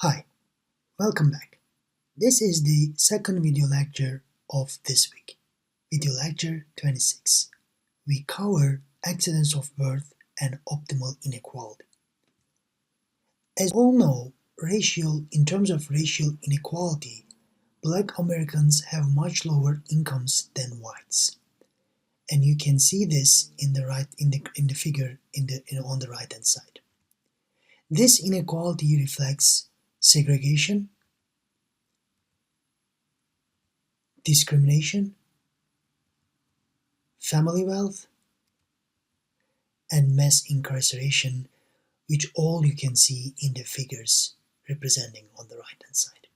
Hi, welcome back. This is the second video lecture of this week, video lecture 26. We cover accidents of birth and optimal inequality. As we all know, in terms of racial inequality, Black Americans have much lower incomes than whites, and you can see this in the figure on the right hand side. This inequality reflects segregation, discrimination, family wealth, and mass incarceration, which all you can see in the figures representing on the right hand side.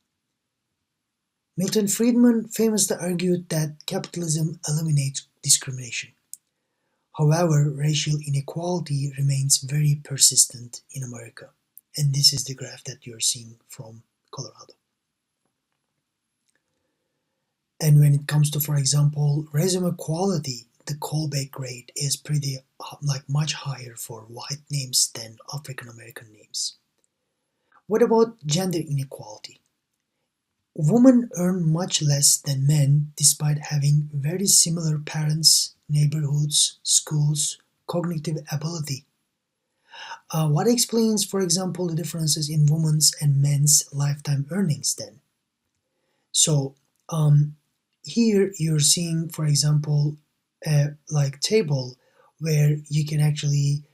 Milton Friedman famously argued that capitalism eliminates discrimination. However, racial inequality remains very persistent in America, and this is the graph that you're seeing from Colorado. And when it comes to, for example, resume quality, the callback rate is much higher for white names than African American names. What about gender inequality? Women earn much less than men despite having very similar parents, neighborhoods, schools, cognitive ability. What explains, for example, the differences in women's and men's lifetime earnings then? So here you're seeing, for example, a table where you can actually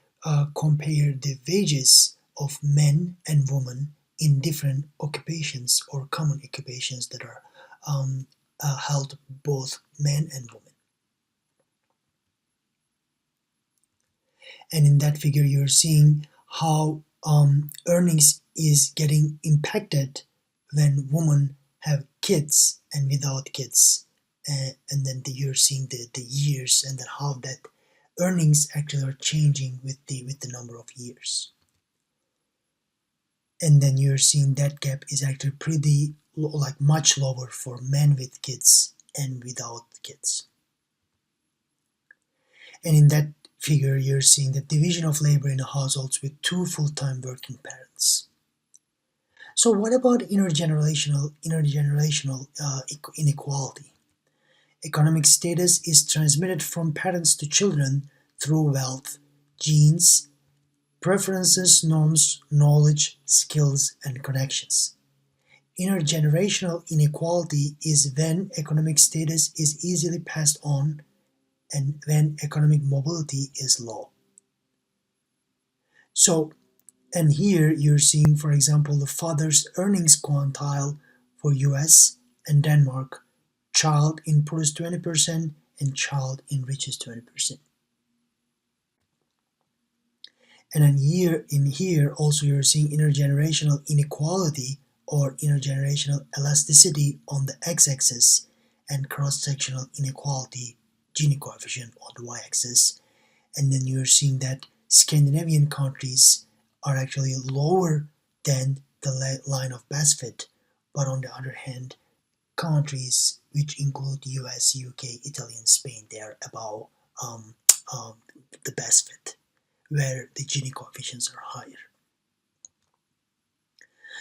compare the wages of men and women in different occupations or common occupations that are held both men and women. And in that figure you're seeing how earnings is getting impacted when women have kids and without kids, and then you're seeing the years and then how that earnings actually are changing with the number of years. And then you're seeing that gap is actually pretty much lower for men with kids and without kids. And in that figure you're seeing the division of labor in households with two full-time working parents. So what about intergenerational inequality? Economic status is transmitted from parents to children through wealth, genes, preferences, norms, knowledge, skills, and connections. Intergenerational inequality is when economic status is easily passed on and when economic mobility is low. So, and here you're seeing, for example, the father's earnings quantile for US and Denmark. Child in poorest 20% and child in richest 20%. And then here also you're seeing intergenerational inequality or intergenerational elasticity on the x-axis and cross-sectional inequality, Gini coefficient, on the y-axis. And then you're seeing that Scandinavian countries are actually lower than the line of best fit, but on the other hand, countries which include US, UK, Italy, and Spain, they are above the best fit, where the Gini coefficients are higher.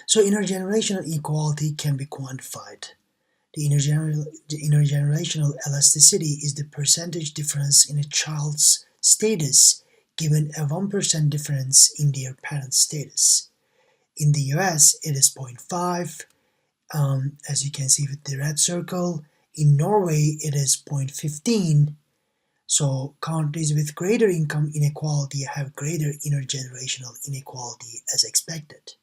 So intergenerational equality can be quantified. The intergenerational elasticity is the percentage difference in a child's status given a 1% difference in their parent's status. In the US, it is 0.5. As you can see with the red circle. In Norway, it is 0.15. So countries with greater income inequality have greater intergenerational inequality as expected.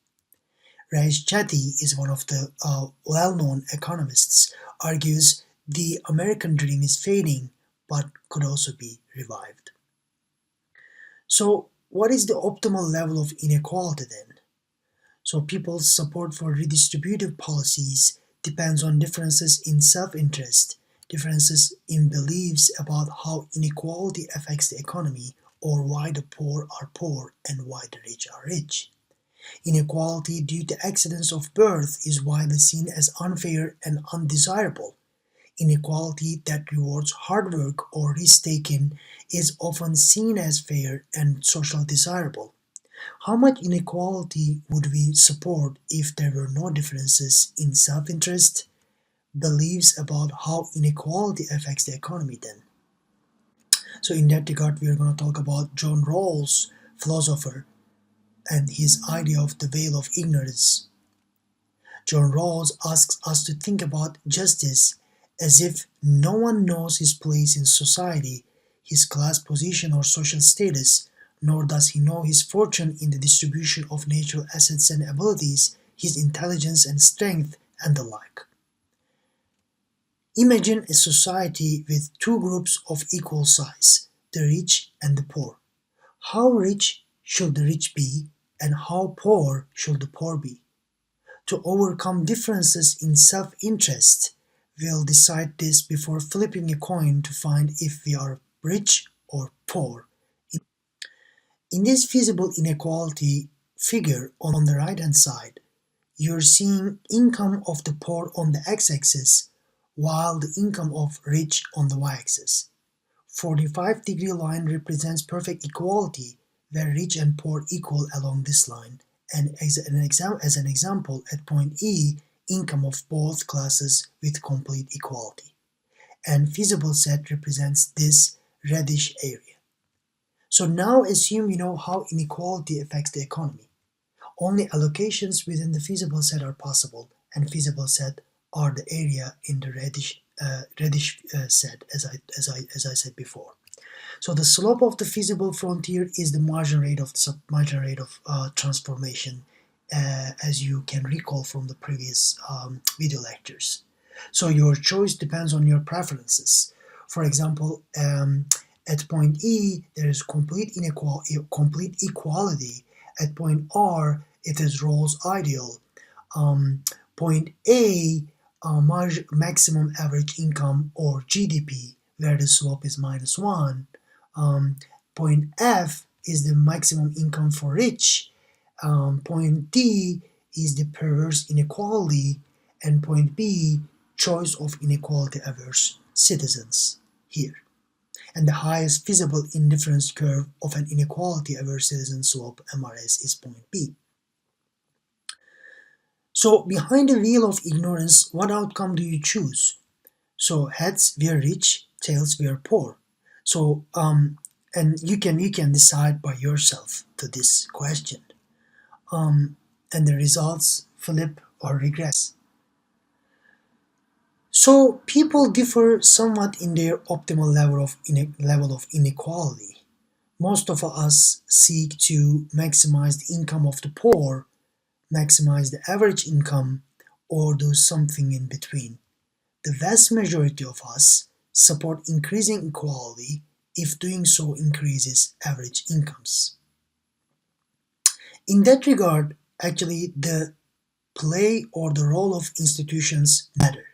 Raj Chetty is one of the well-known economists, argues the American dream is fading but could also be revived. So what is the optimal level of inequality then? So people's support for redistributive policies depends on differences in self-interest, differences in beliefs about how inequality affects the economy, or why the poor are poor and why the rich are rich. Inequality due to accidents of birth is widely seen as unfair and undesirable. Inequality that rewards hard work or risk taken is often seen as fair and socially desirable. How much inequality would we support if there were no differences in self-interest, beliefs about how inequality affects the economy then? So in that regard, we are going to talk about John Rawls, philosopher, and his idea of the veil of ignorance. John Rawls asks us to think about justice as if no one knows his place in society, his class position or social status, nor does he know his fortune in the distribution of natural assets and abilities, his intelligence and strength, and the like. Imagine a society with two groups of equal size, the rich and the poor. How rich should the rich be, and how poor should the poor be? To overcome differences in self-interest, we'll decide this before flipping a coin to find if we are rich or poor. In this feasible inequality figure on the right-hand side, you're seeing income of the poor on the x-axis, while the income of rich on the y-axis. 45-degree line represents perfect equality, where rich and poor equal along this line, and as an example, at point E, income of both classes with complete equality. And feasible set represents this reddish area. So now assume you know how inequality affects the economy. Only allocations within the feasible set are possible, and feasible set are the area in the reddish set, as I said before. So the slope of the feasible frontier is the margin rate of transformation, as you can recall from the previous video lectures. So your choice depends on your preferences. For example, at point E, there is complete equality. At point R, it is Rawls' ideal. Point A, maximum average income or GDP, where the slope is -1. Point F is the maximum income for rich. Point D is the perverse inequality, and point B, choice of inequality averse citizens here. And the highest feasible indifference curve of an inequality averse citizen slope MRS is point B. So behind the veil of ignorance, what outcome do you choose? So heads we are rich, tails we are poor. So and you can decide by yourself to this question. And the results flip or regress. So people differ somewhat in their optimal level of inequality. Most of us seek to maximize the income of the poor, maximize the average income, or do something in between. The vast majority of us support increasing equality if doing so increases average incomes. In that regard, actually, the play or the role of institutions matter.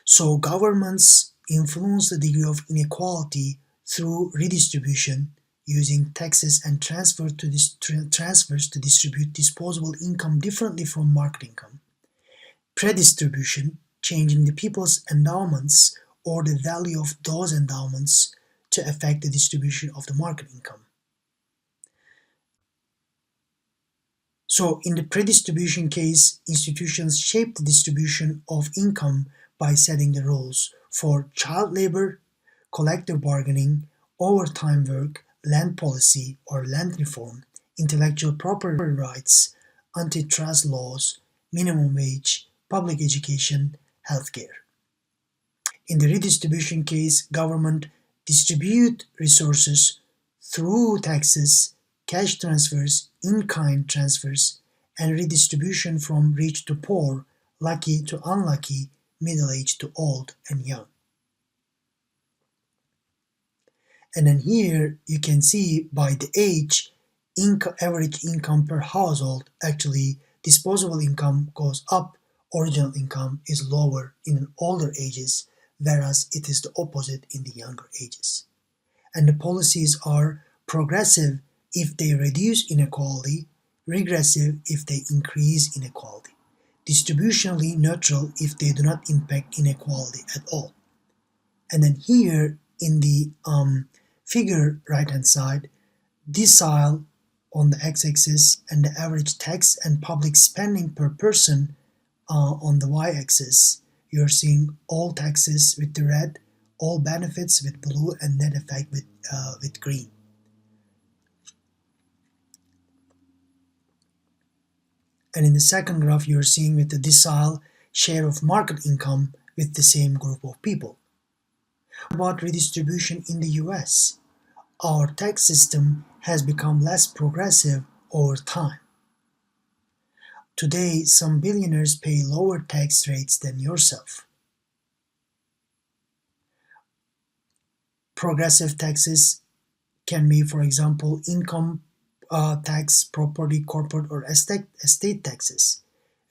So governments influence the degree of inequality through redistribution, using taxes and transfers to distribute disposable income differently from market income. Predistribution, changing the people's endowments or the value of those endowments to affect the distribution of the market income. So in the predistribution case, institutions shape the distribution of income by setting the rules for child labor, collective bargaining, overtime work, land policy or land reform, intellectual property rights, antitrust laws, minimum wage, public education, healthcare. In the redistribution case, government distribute resources through taxes, cash transfers, in-kind transfers, and redistribution from rich to poor, lucky to unlucky, middle-aged to old and young. And then here you can see by the age, average income per household, actually disposable income goes up, original income is lower in older ages, whereas it is the opposite in the younger ages. And the policies are progressive if they reduce inequality, regressive if they increase inequality, distributionally neutral if they do not impact inequality at all. And then here in the figure right hand side, decile on the x-axis and the average tax and public spending per person on the y-axis. You're seeing all taxes with the red, all benefits with blue, and net effect with green. And in the second graph, you're seeing with the decile share of market income with the same group of people. About redistribution in the US, our tax system has become less progressive over time. Today, some billionaires pay lower tax rates than yourself. Progressive taxes can be, for example, income tax, property, corporate, or estate taxes.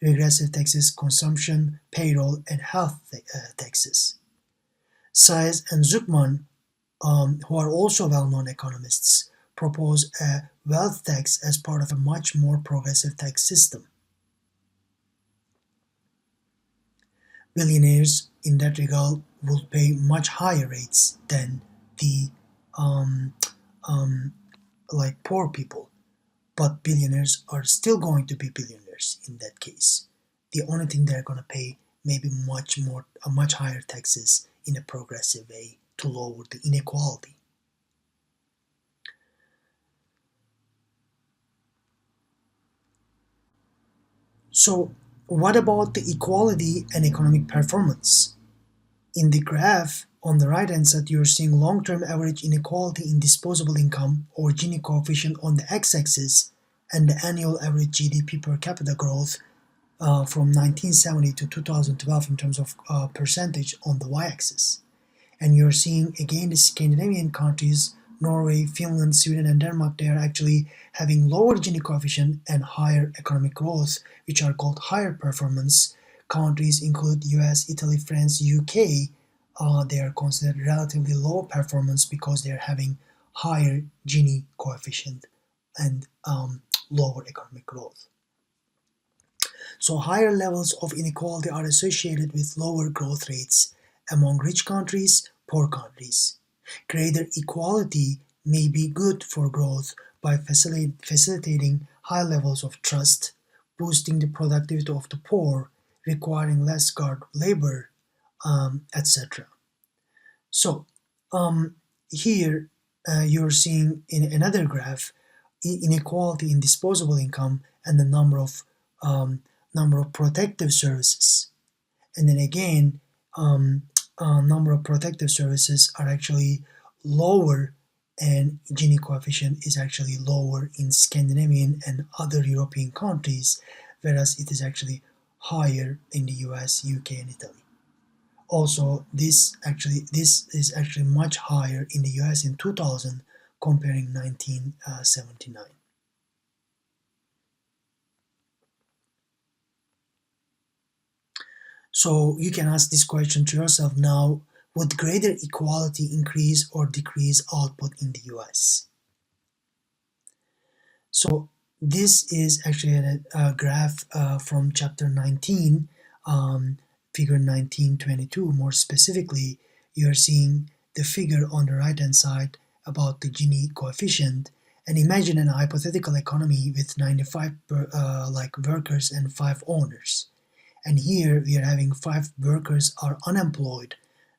Regressive taxes, consumption, payroll, and health taxes. Saez and Zuckman, who are also well-known economists, propose a wealth tax as part of a much more progressive tax system. Billionaires, in that regard, will pay much higher rates than the um, like poor people, but billionaires are still going to be billionaires in that case. The only thing they're going to pay maybe much higher taxes in a progressive way to lower the inequality. So, what about the equality and economic performance? In the graph on the right hand side, you're seeing long-term average inequality in disposable income or Gini coefficient on the x-axis and the annual average GDP per capita growth from 1970 to 2012 in terms of percentage on the y-axis. And you're seeing again the Scandinavian countries, Norway, Finland, Sweden, and Denmark, they are actually having lower Gini coefficient and higher economic growth, which are called higher performance. Countries include US, Italy, France, UK. They are considered relatively low performance because they are having higher Gini coefficient and lower economic growth. So higher levels of inequality are associated with lower growth rates among rich countries, poor countries. Greater equality may be good for growth by facilitating high levels of trust, boosting the productivity of the poor, requiring less guard labor, etc. So here you're seeing in another graph inequality in disposable income and the number of protective services. And then again, number of protective services are actually lower, and Gini coefficient is actually lower in Scandinavian and other European countries, whereas it is actually higher in the US, UK, and Italy. Also, this is actually much higher in the US in 2000 comparing 1979. So you can ask this question to yourself now: would greater equality increase or decrease output in the US? So this is actually a graph from chapter 19, figure 1922. More specifically, you're seeing the figure on the right hand side about the Gini coefficient. And imagine a hypothetical economy with 95 workers and 5 owners. And here we are having 5 workers are unemployed,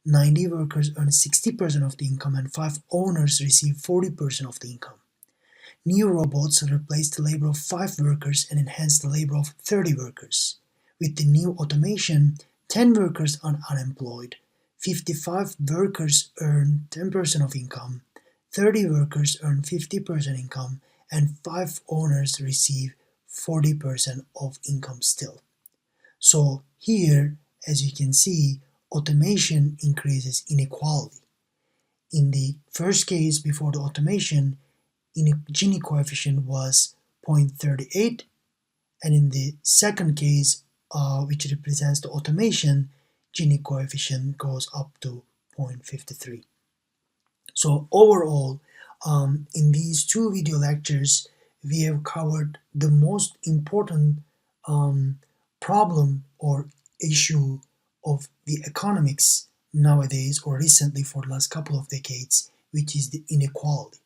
90 workers earn 60% of the income, and 5 owners receive 40% of the income. New robots replace the labor of 5 workers and enhance the labor of 30 workers. With the new automation, 10 workers are unemployed, 55 workers earn 10% of income, 30 workers earn 50% income, and 5 owners receive 40% of income still. So here, as you can see, automation increases inequality. In the first case before the automation, Gini coefficient was 0.38, and in the second case, which represents the automation, Gini coefficient goes up to 0.53. So overall, in these 2 video lectures, we have covered the most important problem or issue of the economics nowadays or recently for the last couple of decades, which is the inequality.